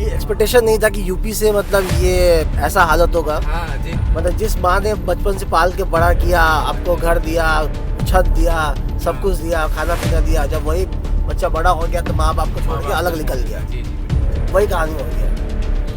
क्योंकि एक्सपेक्टेशन नहीं था कि यूपी से मतलब ये ऐसा हालत होगा। हाँ जी। मतलब जिस माँ ने बचपन से पाल के बड़ा किया, आपको घर दिया, छत दिया, सब कुछ दिया, खाना पीना दिया, जब वही बच्चा बड़ा हो गया तो माँ बाप को छोड़ के अलग निकल गया। जी जी। वही कहानी हो गया।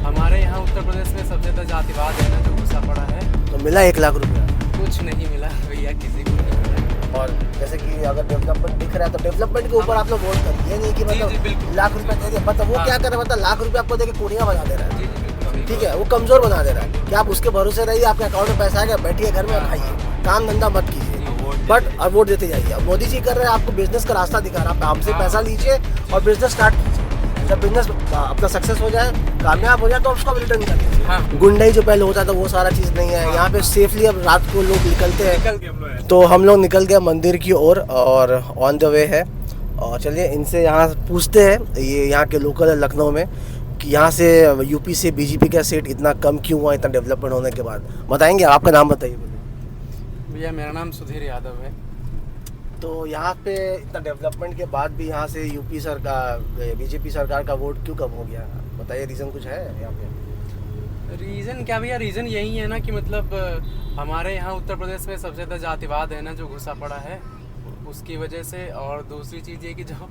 हमारे यहाँ उत्तर प्रदेश में सबसे ज़्यादा जातिवाद है ना, जो घुसा पड़ा है। तो मिला 1 लाख रुपया। कुछ नहीं मिला भैया, किसी को नहीं मिला। और जैसे कि अगर डेवलपमेंट दिख रहा है तो डेवलपमेंट के ऊपर आप लोग वोट करिए, ये नहीं कि जी, मतलब जी, बिल्कुल। लाख रुपया दे दिया, मतलब वो हाँ। क्या कर रहा है, मतलब लाख रुपया आपको देके पूर्णिया बना दे रहा है। जी जी बिल्कुल। ठीक है, वो कमजोर बना दे रहा है कि आप उसके भरोसे रहिए, आपके अकाउंट में पैसा आएगा, बैठिए घर में और खाइए, काम धंधा मत कीजिए। बट अब वोट देते जाइए। अब मोदी जी कर रहे हैं, आपको बिजनेस का रास्ता दिखा रहा है, आप हमसे पैसा लीजिए और बिजनेस स्टार्ट कीजिए। जब बिजनेस अपना सक्सेस हो जाए, कामयाब हो जाए, तो उसको रिटर्न कर दीजिए। हाँ। गुंडाई जो पहले होता था वो सारा चीज़ नहीं है यहाँ पे। सेफली अब रात को लोग निकलते हैं। तो हम लोग निकल गए मंदिर की ओर और ऑन द वे है। और चलिए इनसे यहाँ पूछते हैं, ये यहाँ के लोकल है लखनऊ में, कि यहाँ से यूपी से बीजेपी का सीट इतना कम क्यों हुआ इतना डेवलपमेंट होने के बाद। बताएंगे, आपका नाम बताइए। भैया मेरा नाम सुधीर यादव है। तो यहाँ पे इतना डेवलपमेंट के बाद भी यहाँ से यूपी सरकार, बीजेपी सरकार का वोट क्यों कम हो गया, बताइए। रीज़न कुछ है यहाँ पे? रीज़न क्या भैया, रीज़न यही है ना कि मतलब हमारे यहाँ उत्तर प्रदेश में सबसे ज़्यादा जातिवाद है ना, जो घुसा पड़ा है, उसकी वजह से। और दूसरी चीज़ ये कि जो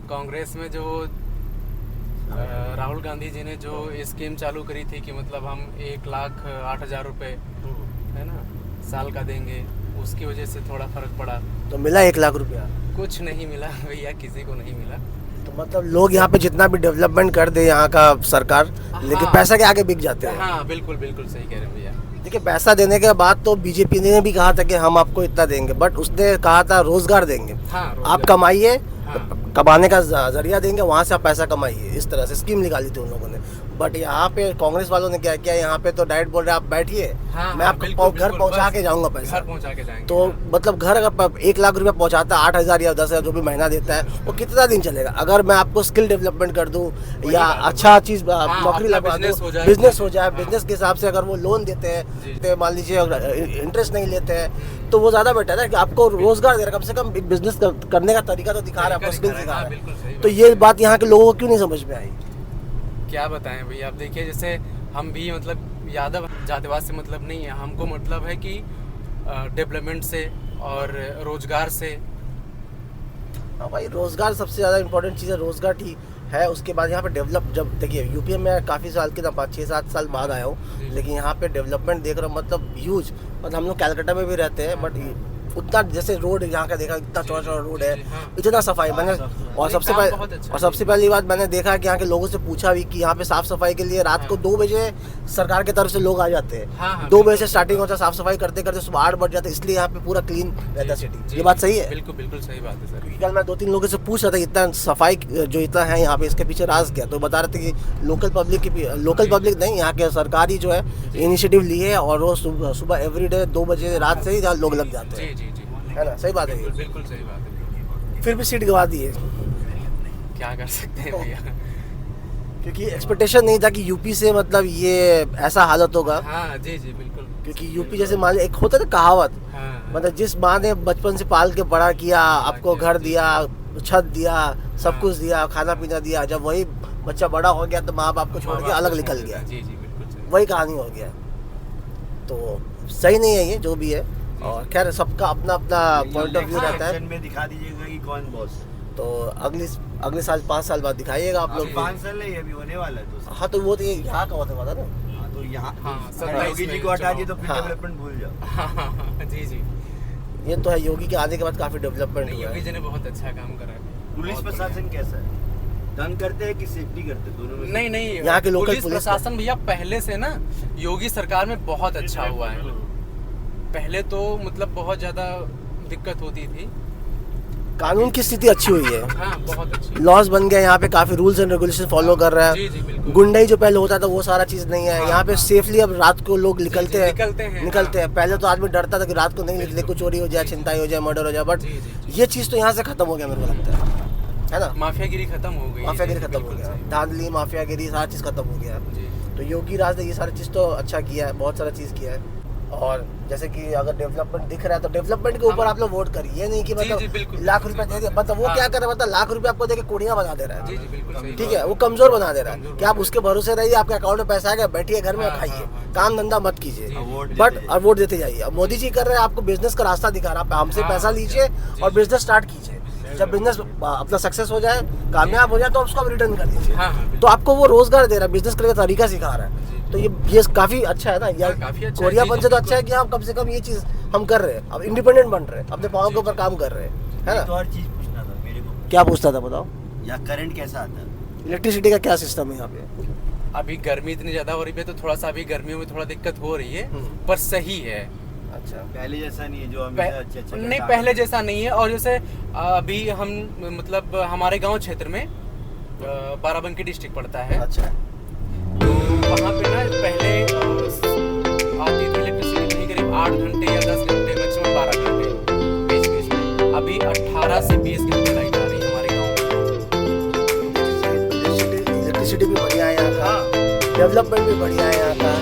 कांग्रेस में जो राहुल गांधी जी ने जो स्कीम चालू करी थी कि मतलब हम 1,08,000 रुपये है ना साल का देंगे, उसकी वजह से थोड़ा फर्क पड़ा। तो मिला 1 लाख रुपया। कुछ नहीं मिला भैया, किसी को नहीं मिला। तो मतलब लोग यहाँ पे जितना भी डेवलपमेंट कर दे यहाँ का सरकार, लेकिन हाँ। पैसा के आगे बिक जाते हैं। हाँ बिल्कुल बिल्कुल सही कह रहे हैं भैया। देखिए, पैसा देने के बाद तो बीजेपी ने भी कहा था कि हम आपको इतना देंगे, बट उसने कहा था रोजगार देंगे। हाँ, आप कमाइए, हाँ। कमाने का जरिया देंगे, वहाँ से आप पैसा कमाइए, इस तरह से स्कीम निकाली थी उन लोगों ने। बट यहाँ पे कांग्रेस वालों ने क्या किया, यहाँ पे तो डायरेक्ट बोल रहे आप बैठिए, हाँ, मैं आपको बिल्कुल, घर बिल्कुल, पहुँचा बस के जाऊँगा पैसा। घर पहुंचा के जाएंगे। तो मतलब घर अगर 1 लाख रुपया पहुँचाता, 8,000 या 10,000 जो भी महीना देता है, वो कितना दिन चलेगा। अगर मैं आपको स्किल डेवलपमेंट कर दूँ या अच्छा चीज़ नौकरी अपना लगा बिजनेस हो दूँ, जाए। बिजनेस हो जाए, हाँ। बिजनेस के हिसाब से अगर वो लोन देते जी। हैं, तो मान लीजिए इंटरेस्ट नहीं लेते हैं, तो वो ज़्यादा बेटर है कि आपको रोजगार दे रहा है, कम से कम बिजनेस करने का तरीका तो दिखा रहा है, आपको स्किल सिखा रहा हाँ, है। बिल्कुल सही तो बात। ये बात यहाँ के लोगों को क्यों नहीं समझ में आई? क्या बताएं भैया, आप देखिए जैसे हम भी मतलब यादव जातिवाद से मतलब नहीं है, हमको मतलब है कि डेवलपमेंट से और रोजगार से। हाँ भाई, रोजगार सबसे ज़्यादा इंपॉर्टेंट चीज़ है, रोजगार ठीक है। उसके बाद यहाँ पे डेवलप, जब देखिए यूपी में काफ़ी साल के 5-6-7 साल बाद आया हूँ, लेकिन यहाँ पे डेवलपमेंट देख रहा हूँ, मतलब ह्यूज। मतलब हम लोग कलकत्ता में भी रहते हैं, बट उतना जैसे रोड यहाँ का देखा, इतना चौड़ा चौड़ा रोड है, हाँ। इतना सफाई मैंने। और सबसे काम पहले बहुत अच्छा और है। सबसे पहली बात मैंने देखा कि यहाँ के लोगों से पूछा भी कि यहाँ पे साफ सफाई के लिए रात को 2 बजे सरकार की तरफ से लोग आ जाते हैं। हाँ, हाँ, 2 बजे बिल्कुल, से स्टार्टिंग बिल्कुल। होता है, साफ सफाई करते करते सुबह 8 बज जाते हैं, इसलिए यहाँ पे पूरा क्लीन रहता है सिटी। जी, ये बात सही है? बिल्कुल बिल्कुल सही बात है सर। क्योंकि कल मैं 2-3 लोगों से पूछ रहा था इतना सफाई जो इतना है यहाँ पे, इसके पीछे राज क्या, तो बता रहे थे कि लोकल पब्लिक नहीं, यहाँ के सरकारी जो है इनिशिएटिव लिए है, और रोज सुबह एवरीडे 2 बजे रात से ही यहाँ लोग लग जाते जी हैं, जी जी, है ना? सही बात है ये। बिल्कुल बिल्कुल सही बात है। फिर भी सीट गवा दी है, क्या कर सकते हैं भैया। क्योंकि एक्सपेक्टेशन नहीं था कि यूपी से मतलब ये ऐसा हालत होगा। हाँ जी जी बिल्कुल। क्योंकि यूपी जैसे मान एक होता है ना कहावत, हाँ, मतलब जिस माँ ने बचपन से पाल के बड़ा किया, आपको घर दिया, छत दिया, सब कुछ दिया, खाना पीना दिया, जब वही बच्चा बड़ा हो गया तो माँ बाप को छोड़ के अलग निकल गया। जी जी बिल्कुल सही। वही कहानी हो गया। तो सही नहीं है ये जो भी है। और खैर सबका अपना अपना पॉइंट ऑफ व्यू रहता है। इलेक्शन में दिखा दीजिएगा कि कौन बॉस है। तो अगले साल 5 साल बाद दिखाइएगा आप लोग। 5 साल नहीं, अभी होने वाला है 2 साल। हाँ, तो वो तो यहाँ का होता था ना। हाँ, तो यहाँ हाँ, अगर योगी जी को हटा दिए तो फिर हाँ। डेवलपमेंट भूल जाओ। हाँ जी जी। ये तो है, योगी के आने के बाद काफी डेवलपमेंट नहीं, हुआ योगी है। जी ने बहुत अच्छा काम करा है। पुलिस बहुत प्रशासन कैसा है? डन करते हैं कि सेफ्टी करते हैं, दोनों में से? नहीं नहीं, यहाँ के लोकल पुलिस पुलिस प्रशासन भैया पहले से ना योगी सरकार में बहुत अच्छा हुआ है। पहले तो मतलब बहुत ज्यादा दिक्कत होती थी। कानून की स्थिति अच्छी हुई है, हाँ बहुत अच्छी। लॉज बन गए यहाँ पे, काफी रूल्स एंड रेगुलेशन फॉलो कर रहा जी जी है। बिल्कुल। गुंडाई जो पहले होता था वो सारा चीज नहीं है हाँ, यहाँ पे। हाँ। सेफली अब रात को लोग निकलते हैं, निकलते हैं, पहले तो आदमी डरता था कि रात को नहीं निकले, कुछ चोरी हो जाए, छिनताई हो जाए, मर्डर हो जाए, बट जी जी। ये चीज तो यहाँ से खत्म हो गया मेरे को लगता है ना? माफियागिरी खत्म हो गई। माफियागिरी जी, खत्म हो बिल्कुल गया, सही। धांधली, माफियागिरी, सारा चीज खत्म हो गया। जी। तो योगी राज ने ये सारी चीज तो अच्छा किया है, बहुत सारा चीज किया है। और जैसे कि अगर डेवलपमेंट दिख रहा है तो डेवलपमेंट के ऊपर आप लोग वोट करिए, ये नहीं कि जी, मतलब बिल्कुल। लाख रुपए दे दे, मतलब वो हाँ। क्या कर रहा है, मतलब लाख रुपए आपको देके कोड़ियां बना दे रहा है। जी जी बिल्कुल सही ठीक बात है, वो कमजोर बना दे रहा है कमजोर कि आप बना उसके भरोसे रहिए, आपके अकाउंट में पैसा आएगा, बैठिए घर में और हाँ, खाइए, हाँ, हाँ। काम धंधा मत कीजिए। जी। वोट बट देते अब वोट देते जाइए। अब मोदी जी कर रहे हैं आपको बिजनेस का रास्ता दिखा रहा है, आप हमसे हाँ, पैसा लीजिए जी, और जी। बिजनेस स्टार्ट कीजिए। जब बिजनेस अपना सक्सेस हो जाए, कामयाब हो जाए, तो उसको आप रिटर्न कर दीजिए। हाँ, हाँ, तो आपको वो रोजगार दे रहा है, बिजनेस करने का तरीका सिखा रहा है। तो ये काफी अच्छा है ना यार, हाँ, काफी अच्छा है, कोरियापन जी, से तो जी, अच्छा है कि हम कम से कम ये चीज हम कर रहे हैं, अब इंडिपेंडेंट बन रहे हैं, अपने पाँव के ऊपर काम कर रहे हैं, है एक ना। और चीज पूछना था मेरे को, क्या पूछता था बताओ। यहाँ करंट कैसा आता है? इलेक्ट्रिसिटी का क्या सिस्टम है यहाँ पे? अभी गर्मी इतनी ज्यादा हो रही है तो थोड़ा सा अभी गर्मियों में थोड़ा दिक्कत हो रही है, पर सही है। अच्छा, पहले जैसा नहीं है जो हमेशा अच्छा नहीं पहले जैसा नहीं है। और जैसे अभी हम मतलब हमारे गांव क्षेत्र में बाराबंकी डिस्ट्रिक्ट पड़ता है, अच्छा, तो वहाँ पे ना पहले आती थी इलेक्ट्रिसिटी कहीं करीब 8 घंटे या 10 घंटे, मैक्सिमम 12 घंटे बीच बीच में। अभी 18 से 20 घंटे लाइट आ रही है हमारे गाँव में। इलेक्ट्रिसिटी भी बढ़िया है यहाँ का, हाँ डेवलपमेंट भी बढ़िया है यहाँ का,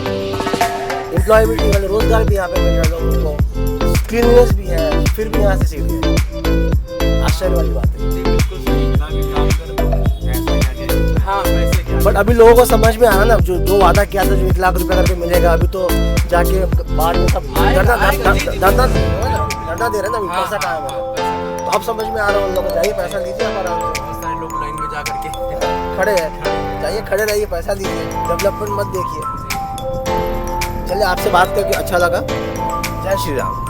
एम्प्लॉयबिलिटी वाले रोजगार भी यहाँ पे मिल रहा है लोगों को, क्लीननेस भी है, फिर भी यहाँ से सीधे है, आश्चर्य वाली बात है। जी बिल्कुल सही। इतना भी काम कर ऐसा क्या कहते हाँ वैसे क्या बट अभी लोगों को समझ में आया ना, जो वादा किया था जो 1 लाख रुपए करके मिलेगा, अभी तो जाके बाद में सब आएगा, धरना आएगा, जी, जी, धरना दे रहे हैं ना, अभी हाँ, पैसा कहाँ हाँ, है। पैसा। तो अब समझ में आ रहा है उन लोगों को, जाइए पैसा लीजिए आप आराम से, बहुत सारे लोग लाइन में जा करके खड़े हैं, जाइए खड़े रहिए, पैसा लीजिए, डेवलपमेंट मत देखिए। चलिए, आपसे बात करके अच्छा लगा। जय श्री राम।